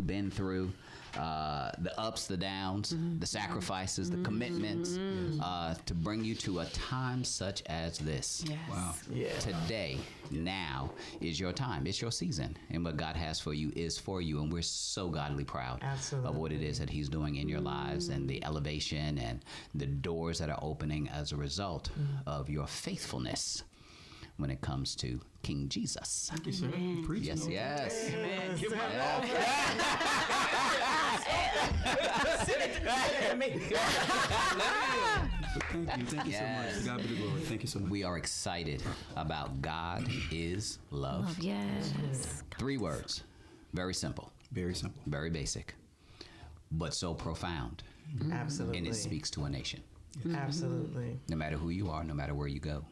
been through, the ups, the downs, the sacrifices, the commitments, to bring you to a time such as this. Yes. Wow. Yeah. Today, now is your time. It's your season. And what God has for you is for you. And we're so godly proud of what it is that he's doing in your lives and the elevation and the doors that are opening as a result of your faithfulness when it comes to King Jesus. Thank you, sir. Preaching. Yes, yes. Amen. Give my Thank you so much. Yes. To God be the glory. Thank you so much. We are excited about God is love. Yes. 3 words. Very simple. Very simple. Very basic. But so profound. Absolutely. And it speaks to a nation. Absolutely. No matter who you are, no matter where you go.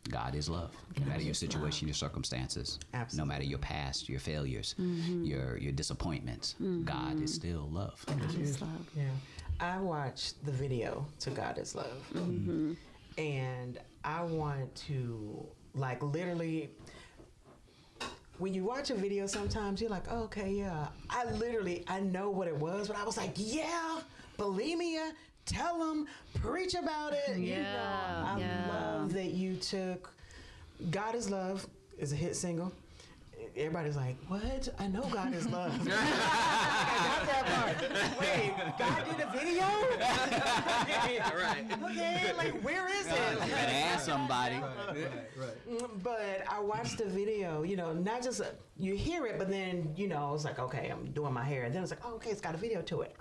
God is love. No matter your situation, your circumstances, Absolutely. no matter your past, your failures, your disappointments, God is still love. God is love. Yeah. I watched the video to God is Love. And I want to, like, literally, when you watch a video sometimes you're like, oh, okay, yeah. I know what it was, but I was like, yeah, believe me, tell them, preach about it. Yeah, I love that you took God is Love is a hit single. Everybody's like, what? I know God is love. I got that part. Wait, God did a video? Right. Okay, like, where is it? You better ask somebody. Right. But I watched the video, not just, you hear it, but then, it's like, okay, I'm doing my hair. And then it's like, oh, okay, it's got a video to it.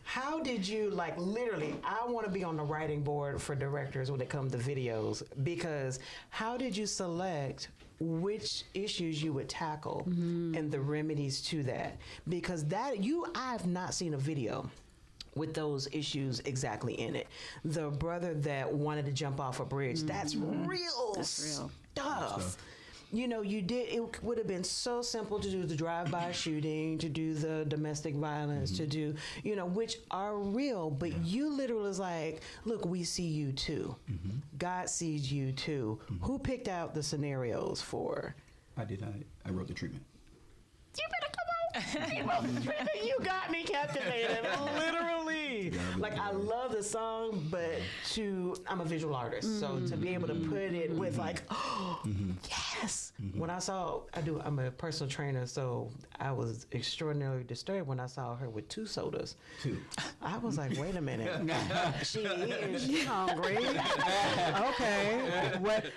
How did you, like, literally, I want to be on the writing board for directors when it comes to videos, because how did you select which issues you would tackle and the remedies to that? Because I've not seen a video with those issues exactly in it. The brother that wanted to jump off a bridge, that's real stuff. It would have been so simple to do the drive-by shooting, to do the domestic violence, to do, which are real, but you literally was like, look, we see you too. God sees you too. Who picked out the scenarios for? I did. I wrote the treatment. You better come on. You wrote the treatment. You got me captivated, literally. Like, I love the song, but I'm a visual artist, so to be able to put it with like, yes. When I saw, I'm a personal trainer, so I was extraordinarily disturbed when I saw her with 2 sodas. 2. I was like, wait a minute. She hungry. Okay.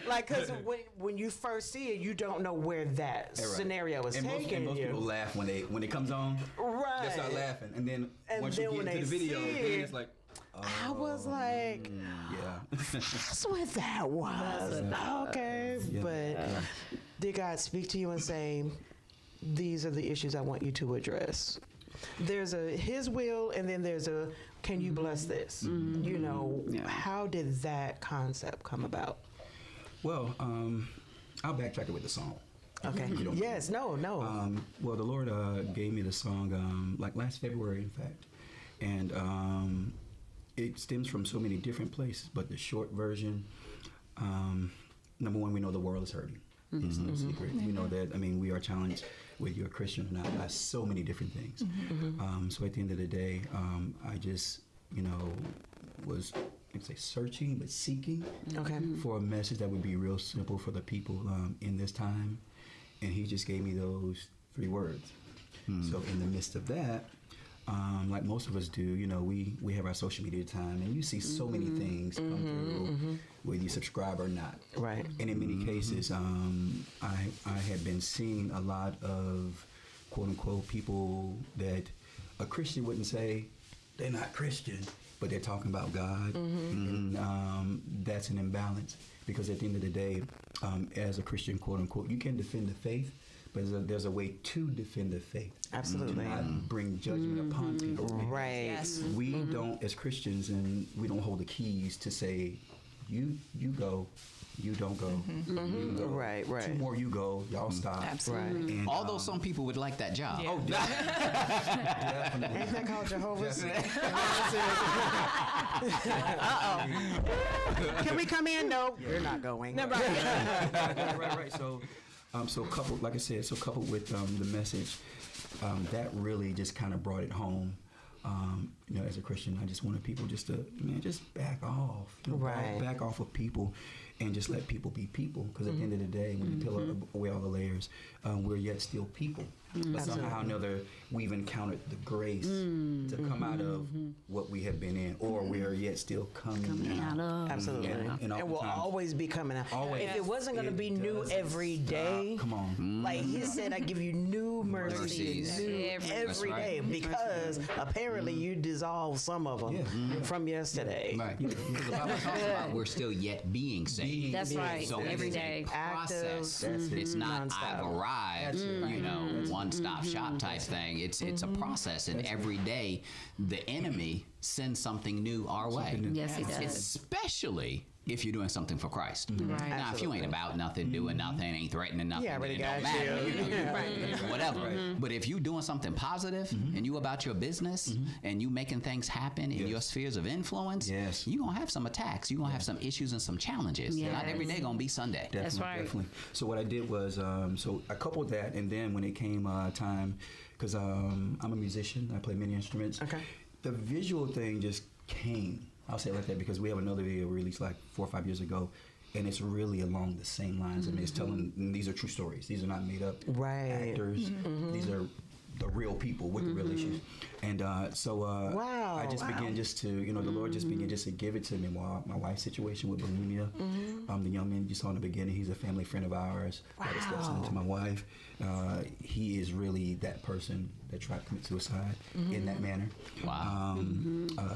Because when you first see it, you don't know where that scenario is taking most you. people laugh when it comes on. Right. They start laughing, and then once then you when get into the they video, see then it, it's like, I was like, yeah. that's what that was. Okay. But did God speak to you and say, these are the issues I want you to address? There's his will, and then there's can you bless this? How did that concept come about? Well, I'll backtrack it with the song. Okay. Yes. No. Well, the Lord gave me the song like last February, in fact, and it stems from so many different places. But the short version, number one, we know the world is hurting. It's no secret. We know that. I mean, we are challenged whether you're a Christian or not by so many different things. So at the end of the day, I just, was, I'd say, searching but seeking for a message that would be real simple for the people in this time. And he just gave me those 3 words. So in the midst of that, like most of us do, we have our social media time, and you see so many things come through, whether you subscribe or not. Right. And in many cases, I have been seeing a lot of quote unquote people that a Christian wouldn't say they're not Christian, but they're talking about God, and that's an imbalance, because at the end of the day, as a Christian, quote unquote, you can defend the faith, but there's a way to defend the faith. Absolutely. To not bring judgment upon people. Right. Yes. We don't, as Christians, and we don't hold the keys to say, you go, you don't go. You go. Right. 2 more, you go. Y'all stop. Absolutely. Right. And, Although some people would like that job. oh, definitely. Ain't that called Jehovah's? Can we come in? No, you're not going. right. So coupled, like I said, coupled with the message, that really just kind of brought it home. You know, as a Christian, I just wanted people just to, just back off. You know, Right. back off of people and just let people be people. Because at the end of the day, when you peel away all the layers, we're yet still people. But somehow or another, we've encountered the grace to come out of what we have been in, or we are yet still coming out. Absolutely. And we'll always be coming out. Always. If it wasn't going to be new doesn't every day, come on. like he said, I give you new mercies Mercies. every That's day, right. because apparently you dissolved some of them from yesterday. Right. Because the Bible talks about we're still yet being saved. That's right. So Every it's day. a process. Active, It's not nonstop. I've arrived, one-stop shop type thing. It's a process, and every day the enemy sends something new our way. Yes, he does. Especially if you're doing something for Christ. Right. Now, if you ain't about nothing, doing nothing, ain't threatening nothing, Yeah, I already then it don't got matter. you. Whatever. But if you doing something positive and you about your business and you making things happen in your spheres of influence, Yes. you're going to have some attacks. You're going to have some issues and some challenges. Yes. Not every day going to be Sunday. That's right. Definitely. So what I did was, so I coupled that, and then when it came time, because I'm a musician, I play many instruments. Okay. The visual thing just came. I'll say it like that because we have another video released like 4 or 5 years ago, and it's really along the same lines. I mean, it's telling, and these are true stories. These are not made up actors. These are the real people with the real issues. And so I just began just to, the Lord just began just to give it to me. My wife's situation with bulimia. The young man you saw in the beginning, he's a family friend of ours. That steps into my wife. He is really that person that tried to commit suicide in that manner. Wow.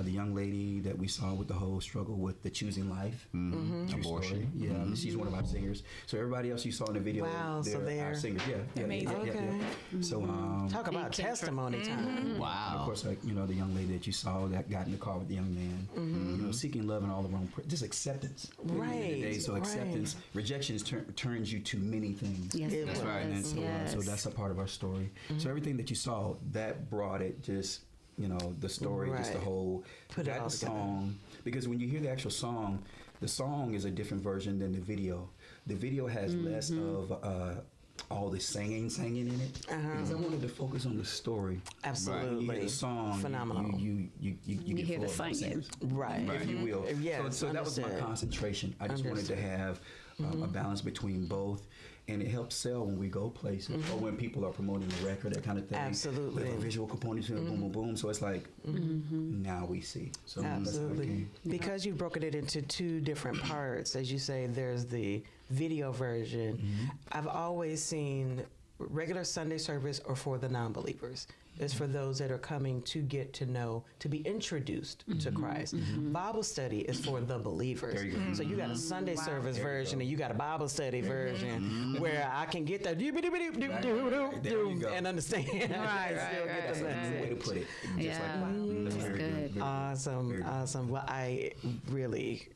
The young lady that we saw with the whole struggle with the choosing life. True Abortion. story. Yeah, she's one of our singers. So everybody else you saw in the video, Wow, so they're they're our singers. Yeah, amazing. yeah. So Talk about testimony time. Wow. of course, like, the young lady that you saw that got in the car with the young man, seeking love in all the wrong, just acceptance. At the end of the day. So Right. acceptance, rejection turns you to many things. Yes, It That's was. right. And so, Yes. so that's a part of our story. So everything that you saw, that brought it just, the story, just the Right. whole, Put it that all together. song. Because when you hear the actual song, the song is a different version than the video. The video has less of all the singing in it. Because I wanted to focus on the story. Absolutely. When you hear the song, Phenomenal. You get hear the full of singing. singers. Right. If you will. Yes, So that was my understood. concentration. I just wanted to have a balance between both. And it helps sell when we go places or when people are promoting the record, that kind of thing. Absolutely. With a visual component to it, boom, boom, boom. So it's like, now we see. So that's how it Absolutely. came. Because you've broken it into two different parts. As you say, there's the video version. I've always seen regular Sunday service or for the non-believers. It's for those that are coming to get to know, to be introduced to Christ. Bible study is for the believers. There you go. So you got a Sunday service version and you got a Bible study version where I can get that There you go. and understand. Right, and still get the right. That's a good way to message. put it. Just Yeah. like, wow, that's That's very good. good. Very Awesome, Very good. awesome. Well, I really,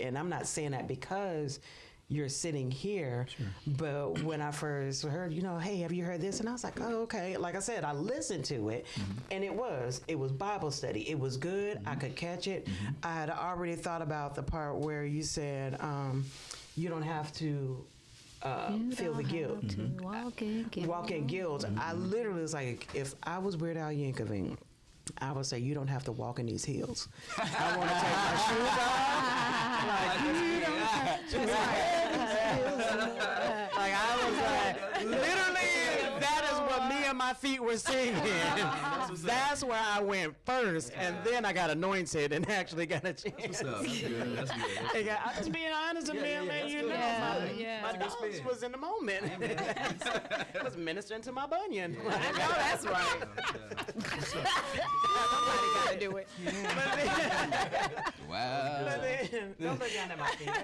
and I'm not saying that because you're sitting here, but when I first heard, hey, have you heard this? And I was like, oh, okay. Like I said, I listened to it, and it was Bible study. It was good. I could catch it. I had already thought about the part where you said you don't have to feel the guilt. Walk in guilt. I literally was like, if I was Weird Al Yankovic, I would say you don't have to walk in these heels. I want to take my shoes off. Like you don't have to like I was like, literally, that is what me and my feet were singing. That's where I went first, and then I got anointed and actually got a chance. That's good. That's good. Hey, I'm just being honest and being like, my dogs was in the moment. I was ministering to my bunion. I know that's right. Somebody got to do it. Wow. Don't look down at my feet. I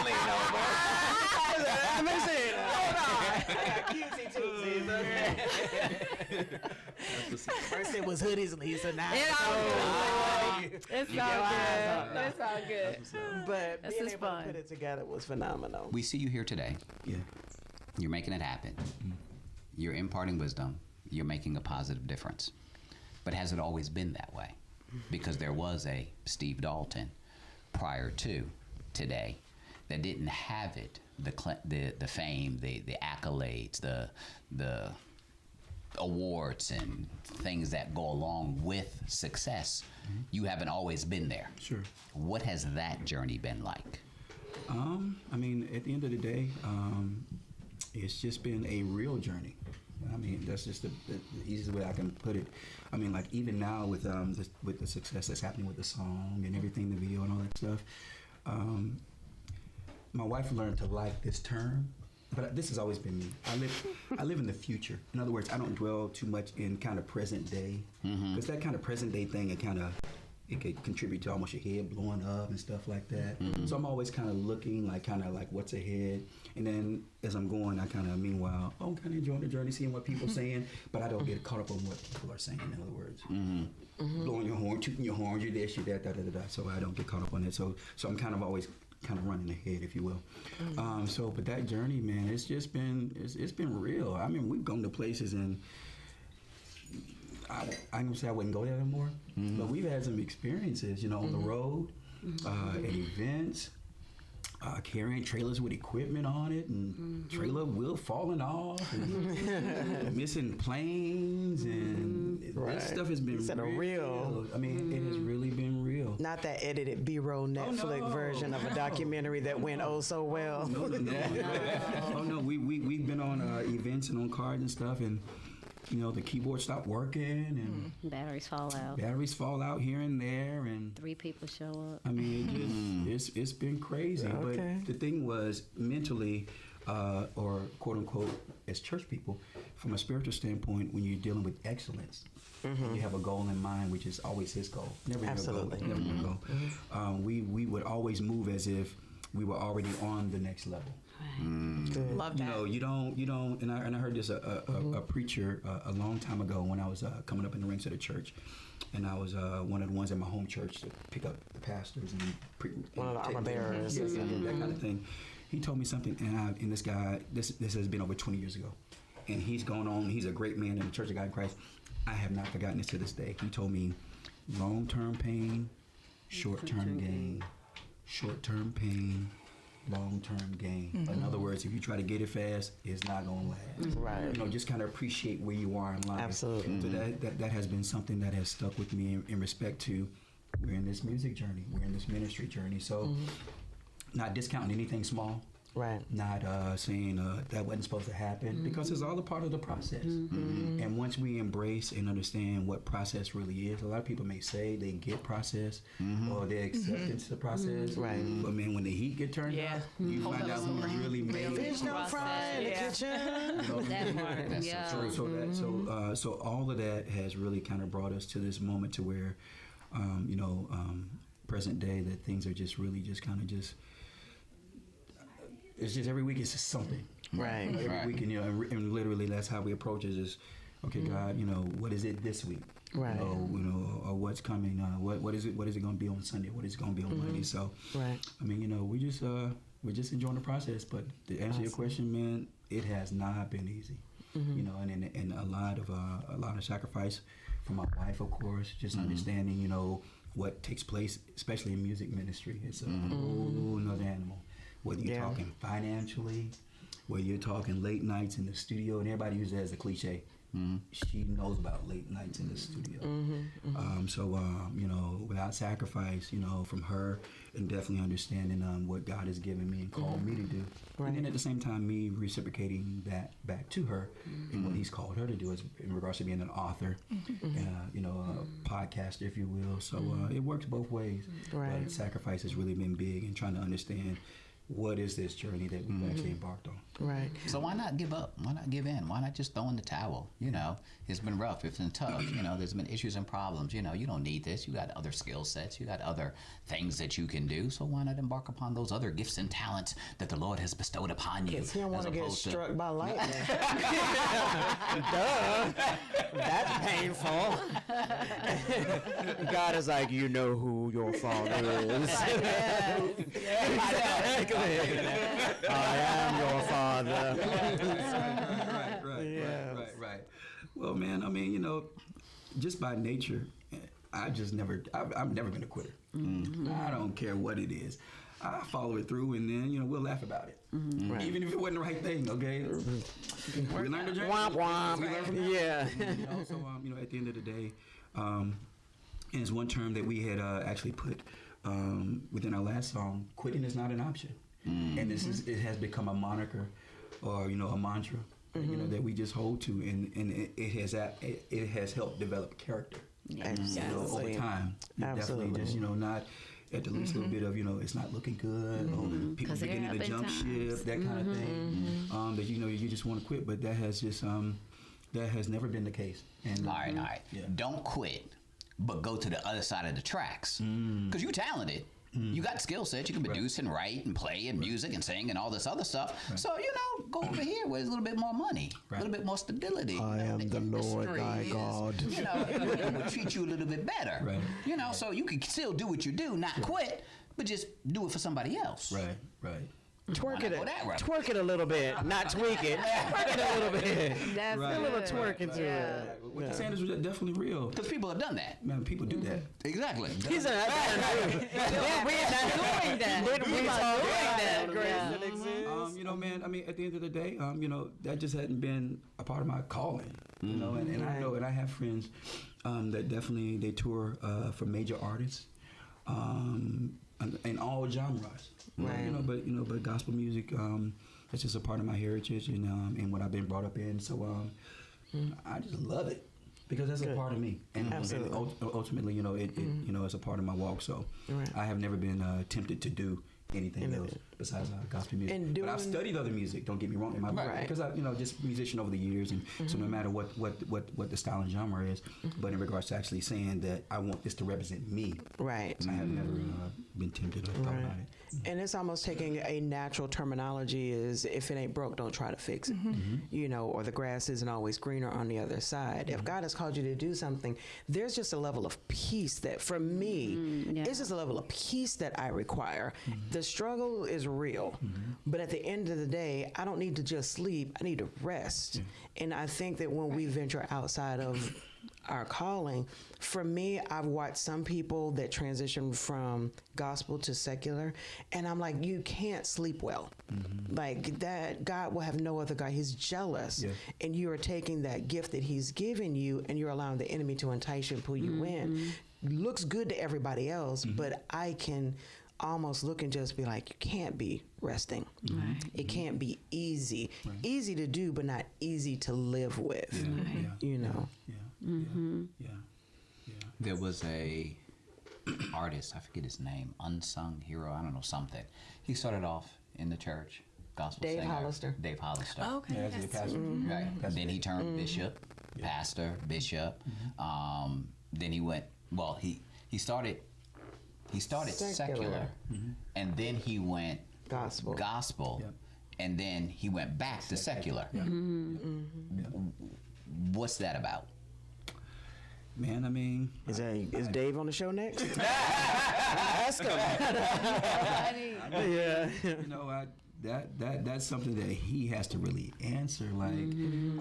lean over. Let me see it. Hold on. I got cutesy tootsies. First it was hoodies, Lisa. Now It's all good. It's all good. But This being is able fun. to put it together was phenomenal. We see you here today. Yeah. You're making it happen. You're imparting wisdom. You're making a positive difference. But has it always been that way? Because there was a Steve Dolton prior to today that didn't have it, the fame, the accolades, the awards and things that go along with success, you haven't always been there. Sure. What has that journey been like? I mean, at the end of the day, it's just been a real journey. I mean, that's just the easiest way I can put it. I mean, like even now with the success that's happening with the song and everything, the video and all that stuff, my wife learned to like this term, but this has always been me. I live in the future. In other words, I don't dwell too much in kind of present day, because that kind of present day thing, it could contribute to almost your head blowing up and stuff like that. So I'm always kind of looking like what's ahead. And then as I'm going, I kind of, meanwhile, I'm kind of enjoying the journey, seeing what people are saying, but I don't get caught up on what people are saying, in other words. Blowing your horn, tooting your horn, you're this, you're that, da-da-da-da. So I don't get caught up on that. So I'm kind of always kind of running ahead, if you will. But that journey, man, it's been real. I mean, we've gone to places and I'm gonna say I wouldn't go there anymore, but we've had some experiences, on the road, at events, carrying trailers with equipment on it, and trailer wheel falling off, and missing planes, and this stuff has been real. I mean, it has really been real. Not that edited B-roll Netflix version of a documentary that went oh so well. No. Oh no, we've been on events and on cards and stuff, and the keyboard stopped working, and batteries fall out here and there, and 3 people show up. I mean, it's been crazy. Okay. But the thing was, mentally, or quote unquote, as church people, from a spiritual standpoint, when you're dealing with excellence, you have a goal in mind, which is always His goal, never your goal. Never your goal. We would always move as if we were already on the next level. Love that. You don't, and I heard this a preacher a long time ago when I was coming up in the ranks of the church, and I was one of the ones at my home church to pick up the pastors and one of the armor bearers, that kind of thing. He told me something, and this guy, this has been over 20 years ago, and he's gone on. He's a great man in the Church of God in Christ. I have not forgotten this to this day. He told me, long-term pain, short-term gain. Short-term pain, long-term gain. In other words, if you try to get it fast, it's not going to last. Right. Just kind of appreciate where you are in life. Absolutely. So that has been something that has stuck with me in respect to, we're in this music journey, we're in this ministry journey. So not discounting anything small. Right. Not saying that wasn't supposed to happen, because it's all a part of the process. And once we embrace and understand what process really is, a lot of people may say they get process or they acceptance the process. Right. But man, when the heat get turned up, you find out who's really made it. Fish don't fry in the kitchen. That part. That's so true. So all of that has really kind of brought us to this moment to where, present day, that things are just really just kind of just. It's just every week it's just something. Right. Every week, and literally that's how we approach it. Is okay, God, what is it this week? Right. Or what's coming? What is it? What is it going to be on Sunday? What is it going to be on Monday? So, right. I mean, we're just enjoying the process. But to answer your question, man, it has not been easy. And a lot of sacrifice from my wife, of course. Just understanding, what takes place, especially in music ministry. It's a whole nother animal. Whether you're talking financially, whether you're talking late nights in the studio, and everybody uses it as a cliche. She knows about late nights in the studio. Without sacrifice, from her, and definitely understanding what God has given me and called me to do. Right. And then at the same time, me reciprocating that back to her and what He's called her to do in regards to being an author, a podcaster, if you will. So it works both ways. Right. But sacrifice has really been big in trying to understand what is this journey that we've actually embarked on. Right. So why not give up? Why not give in? Why not just throw in the towel? It's been rough. It's been tough. There's been issues and problems. You don't need this. You got other skill sets. You got other things that you can do. So why not embark upon those other gifts and talents that the Lord has bestowed upon you? Because He don't want to get struck by lightning. Duh. That's painful. God is like, you know who your father is. Exactly. I am your father. Right. Well, man, I mean, just by nature, I've never been a quitter. I don't care what it is. I follow it through, and then we'll laugh about it. Right. Even if it wasn't the right thing, okay? We learned the journey. Womp womp. We learned from that. Yeah. So, at the end of the day, and it's one term that we had actually put within our last song, quitting is not an option. And it has become a moniker or, a mantra, that we just hold to. And it has helped develop character. Over time. Absolutely. Definitely just, not at the least little bit of, it's not looking good, or people beginning to jump ship, that kind of thing, that, you just want to quit. But that has just, that has never been the case. And, All right. Yeah. Don't quit, but go to the other side of the tracks. Because you're talented. You got skill sets. You can produce and write and play and music and sing and all all this other stuff. Right. So, go over here where there's a little bit more money, a little bit more stability. I am the Lord thy God. It will treat you a little bit better. Right. So you can still do what you do, not quit, but just do it for somebody else. Right. Twerk it a little bit, not tweak it. Twerk it a little bit. That's a little twerk into it. What you're saying is definitely real. Because people have done that. Man, people do that. Exactly. He's we're not doing that. We're not doing that. Man, at the end of the day, that just hadn't been a part of my calling. And I know, and I have friends that definitely they tour for major artists in all genres. Right. But gospel music, it's just a part of my heritage and what I've been brought up in. So I just love it because that's a part of me. And ultimately, it's a part of my walk. So I have never been tempted to do anything else besides gospel music. But I've studied other music. Don't get me wrong, because I, just musician over the years, and so no matter what the style and genre is, but in regards to actually saying that I want this to represent me, right? I have never been tempted or thought about it. And it's almost taking a natural terminology is if it ain't broke, don't try to fix it. Or the grass isn't always greener on the other side. If God has called you to do something, there's just a level of peace that, for me, it's just a level of peace that I require. The struggle is real, but at the end of the day, I don't need to just sleep. I need to rest. And I think that when we venture outside of our calling, for me, I've watched some people that transition from gospel to secular, and I'm like, you can't sleep well. Like that, God will have no other God. He's jealous, and you are taking that gift that He's given you, and you're allowing the enemy to entice you and pull you in. Looks good to everybody else, but I can almost look and just be like, you can't be resting. It can't be easy. Easy to do, but not easy to live with. There was a artist, I forget his name, unsung hero, I don't know, something. He started off in the church, gospel Dave singer. Hollister. Dave Hollister. Oh, okay. Yeah, that's a pastor. Right. Then he turned bishop, pastor, bishop. Then he went, he started secular, and then he went gospel, and then he went back to secular. What's that about? Man, is Dave on the show next? Ask him. That's something that he has to really answer. Like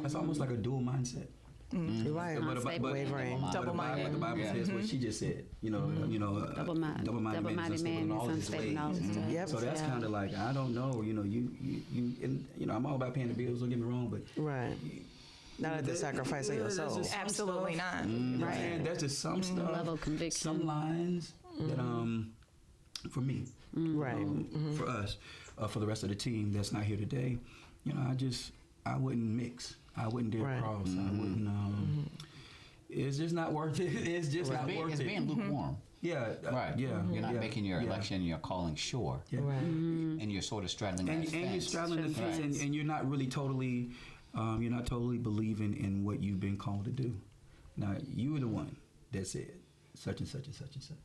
that's almost like a dual mindset. Right. Wavering. Double-minded. But the Bible says what she just said. Double-minded man is unstable in all his ways. Yep. So that's kind of like, I don't know. I'm all about paying the bills. Don't get me wrong, but not at the sacrifice of your soul. Absolutely not. Right. There's just some stuff, level of conviction, some lines that for me, for us, for the rest of the team that's not here today, I wouldn't mix. I wouldn't dare cross. I wouldn't. It's just not worth it. It's just not worth it. It's being lukewarm. Yeah. Right. Yeah. You're not making your election, your calling sure. Yeah. And you're sort of straddling that fence. And you're straddling the fence, and you're not really totally, believing in what you've been called to do. Now, you were the one that said such and such and such and such.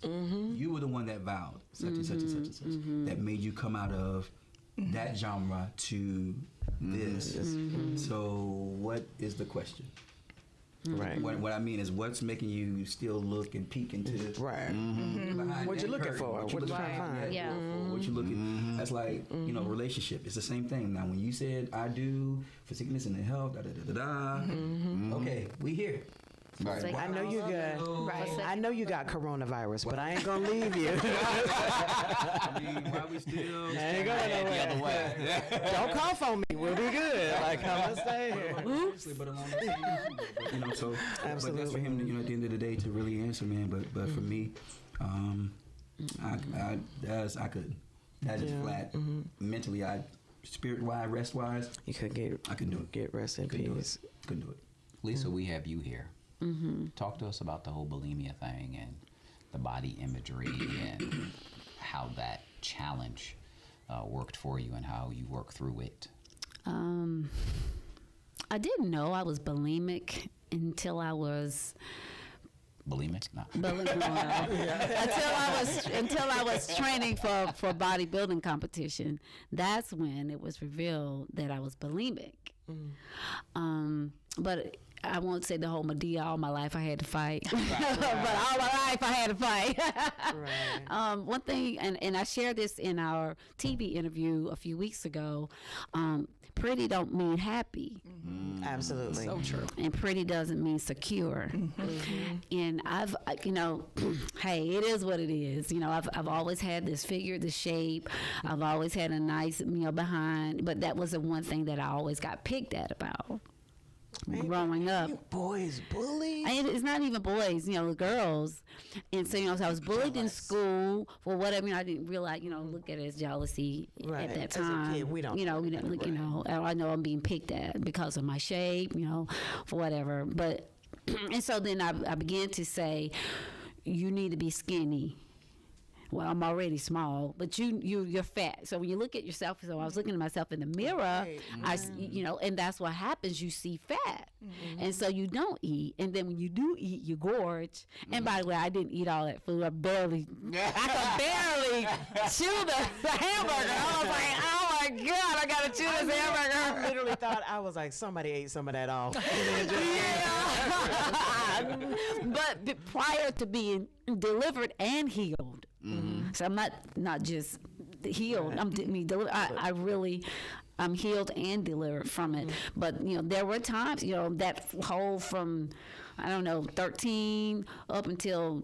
You were the one that vowed such and such and such and such. That made you come out of that genre to this. So what is the question? Right. What I mean is, what's making you still look and peek into what you're looking for? What you're trying to find? Yeah. What you're looking. That's like relationship. It's the same thing. Now, when you said I do for sickness and health, Okay, we here. Right. I know you got. Right. I know you got coronavirus, but I ain't gonna leave you. I mean, why we still? I ain't going The other nowhere. way. Don't cough on me. We'll be good. Like I'm gonna stay here. Seriously, but along the same line, you know, so but that's for him, you know, at the end of the day to really answer, man. But for me, I couldn't. That is flat. Mentally, spirit-wise, rest-wise, You could get. I couldn't do it. Get rest in Couldn't do peace. it. Couldn't do it. Lisa, we have you here. Talk to us about the whole bulimia thing and the body imagery and how that challenge worked for you and how you worked through it. I didn't know I was bulimic until I was Bulimic? No. until I was training for bodybuilding competition. That's when it was revealed that I was bulimic. But I won't say the whole Medea. All my life I had to fight, but all my life I had to fight. Right. One thing, and I shared this in our TV interview a few weeks ago. Pretty don't mean happy. Absolutely. So true. And pretty doesn't mean secure. And I've, you know, hey, it is what it is. You know, I've always had this figure, this shape. I've always had a nice meal behind, but that was the one thing that I always got picked at about growing up. You boys bullied. It's not even boys, you know, girls. And so, you know, so I was bullied in school for whatever, you know, I didn't realize, you know, look at it as jealousy Right. at that As a time. kid, we don't you know, we know didn't, that, you know, I know I'm being picked at because of my shape, you know, for whatever. But, and so then I began to say, you need to be skinny. Well, I'm already small, but you're fat. So when you look at yourself, so I was looking at myself in the mirror, Right. you know, and that's what happens. You see fat, and so you don't eat. And then when you do eat, you gorge. And by the way, I didn't eat all that food. I could barely chew the hamburger. I was like, oh my God, I gotta chew this hamburger. I literally thought I was like, somebody ate some of that off. Yeah. But prior to being delivered and healed, so I'm not just healed. I'm healed and delivered from it. But you know, there were times, you know, that whole from 13 up until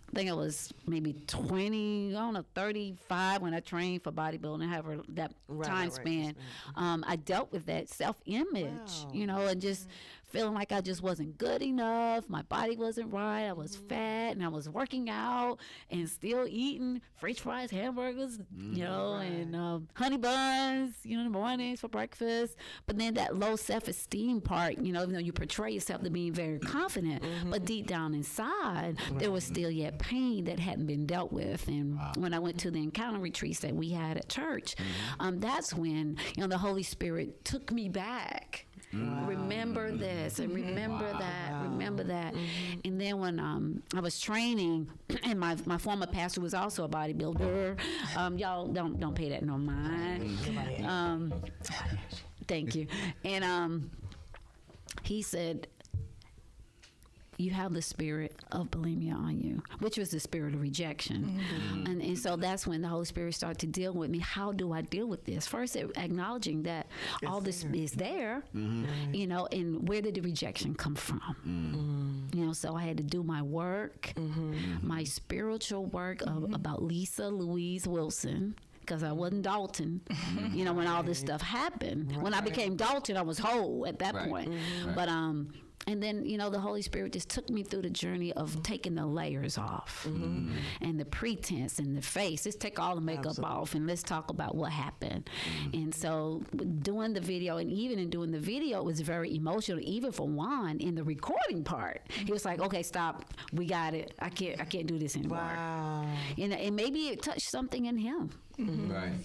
I think I was maybe 20, 35 when I trained for bodybuilding, however that time span. I dealt with that self-image, you know, and just feeling like I just wasn't good enough. My body wasn't right. I was fat and I was working out and still eating French fries, hamburgers, you know, and honey buns, you know, in the mornings for breakfast. But then that low self-esteem part, you know, even though you portray yourself to being very confident, but deep down inside, there was still yet pain that hadn't been dealt with. And when I went to the encounter retreats that we had at church, that's when, you know, the Holy Spirit took me back. Remember this and remember that. And then when I was training, and my former pastor was also a bodybuilder. Y'all don't pay that no mind. Thank you. And he said, you have the spirit of bulimia on you, which was the spirit of rejection. And so that's when the Holy Spirit started to deal with me. How do I deal with this? First, acknowledging that all this is there, you know, and where did the rejection come from? You know, so I had to do my work, my spiritual work about Lisa Louise Wilson, because I wasn't Dolton, you know, when all this stuff happened. When I became Dolton, I was whole at that point. But and then, you know, the Holy Spirit just took me through the journey of taking the layers off and the pretense and the face. Let's take all the makeup off and let's talk about what happened. And so doing the video, and even in doing the video, it was very emotional, even for Juan in the recording part. He was like, okay, stop. We got it. I can't do this anymore. Wow. And maybe it touched something in him.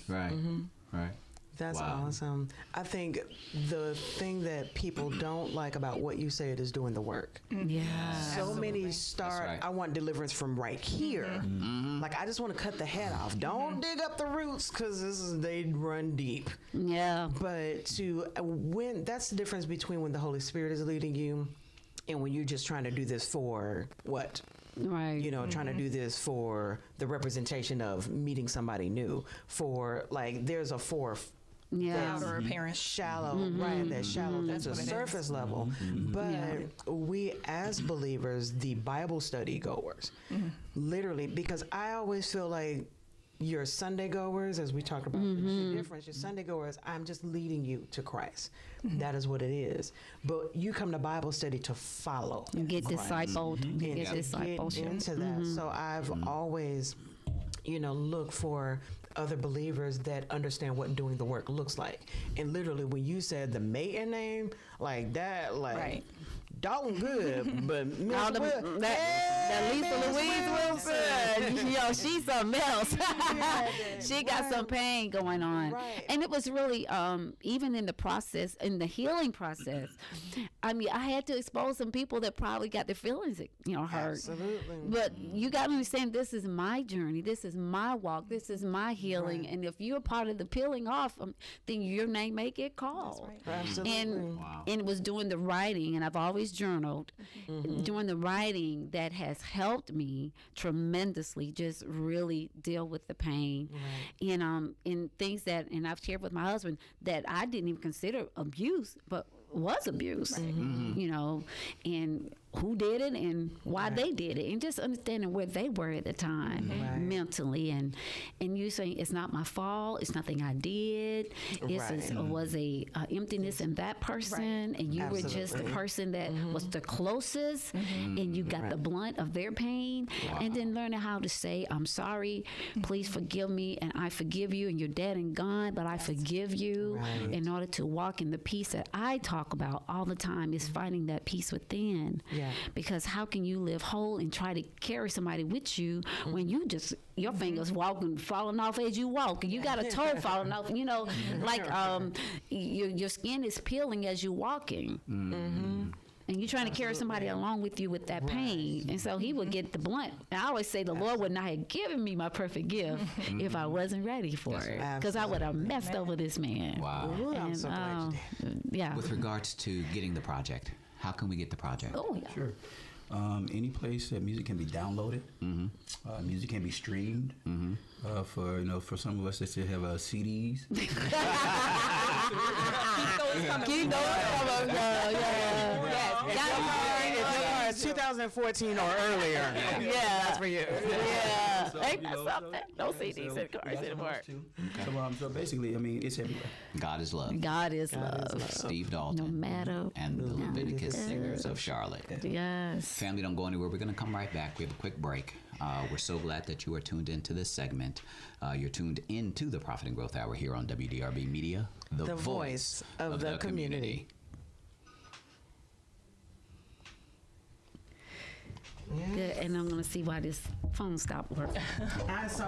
Right. That's awesome. I think the thing that people don't like about what you said is doing the work. Yeah. So many start, I want deliverance from right here. Like, I just want to cut the head off. Don't dig up the roots, because they run deep. Yeah. But that's the difference between when the Holy Spirit is leading you and when you're just trying to do this for what? Right. You know, trying to do this for the representation of meeting somebody new. For, like, there's a Yeah. Outer appearance. shallow, right? That shallow, that's a what it is. surface level. But we, as believers, the Bible study goers, literally, because I always feel like your Sunday goers, as we talked about, the difference. Your Sunday goers, I'm just leading you to Christ. That is what it is. But you come to Bible study to follow, You get Christ. discipled. And Get to discipleship. get into that. So I've always, looked for other believers that understand what doing the work looks like. And literally, when you said the maiden name, like that, like Right. Dolton good, but All the, that Lisa Louise Wilson, yo, she's something else. She got some pain going on, Right. and it was really even in the process, in the healing process. I mean, I had to expose some people that probably got their feelings, hurt. Absolutely. But you got to understand, this is my journey, this is my walk, this is my healing, and if you're part of the peeling off, then your name may get called. Absolutely. And it was doing the writing, and I've always journaled, doing the writing that has helped me tremendously just really deal with the pain. And in things that, and I've shared with my husband, that I didn't even consider abuse, but was abuse, and who did it and why they did it, and just understanding where they were at the time mentally, and you saying it's not my fault, it's nothing I did, was a emptiness in that person, and you were just the person that was the closest, and you got the blunt of their pain, and then learning how to say, I'm sorry, please forgive me, and I forgive you, and you're dead and gone, but I forgive you, in order to walk in the peace that I talk about all the time, is finding that peace within. Because how can you live whole and try to carry somebody with you when you just, your fingers walking, falling off as you walk, and you got a toe falling off, like your skin is peeling as you're walking. And you're trying to carry somebody along with you with that pain. And so he would get the blunt. And I always say the Lord would not have given me my perfect gift if I wasn't ready for it. Because I would have messed over this man. Wow. Ooh, I'm so glad you did. Yeah. With regards to getting the project, how can we get the project? Oh, yeah. Sure. Any place that music can be downloaded, music can be streamed. For some of us that still have CDs. Keep those coming, If you're 2014 or earlier, that's for you. Yeah. So, Ain't that something? No CDs in cars anymore. So basically, I mean, it's everywhere. God is love. God is love. Steve Dolton. No matter. And the Leviticus Singers of Charlotte. Yes. Family, don't go anywhere. We're going to come right back. We have a quick break. We're so glad that you are tuned into this segment. You're tuned into the Profit and Growth Hour here on WDRB Media, the voice of the community. Good. And I'm going to see why this phone stopped working. I saw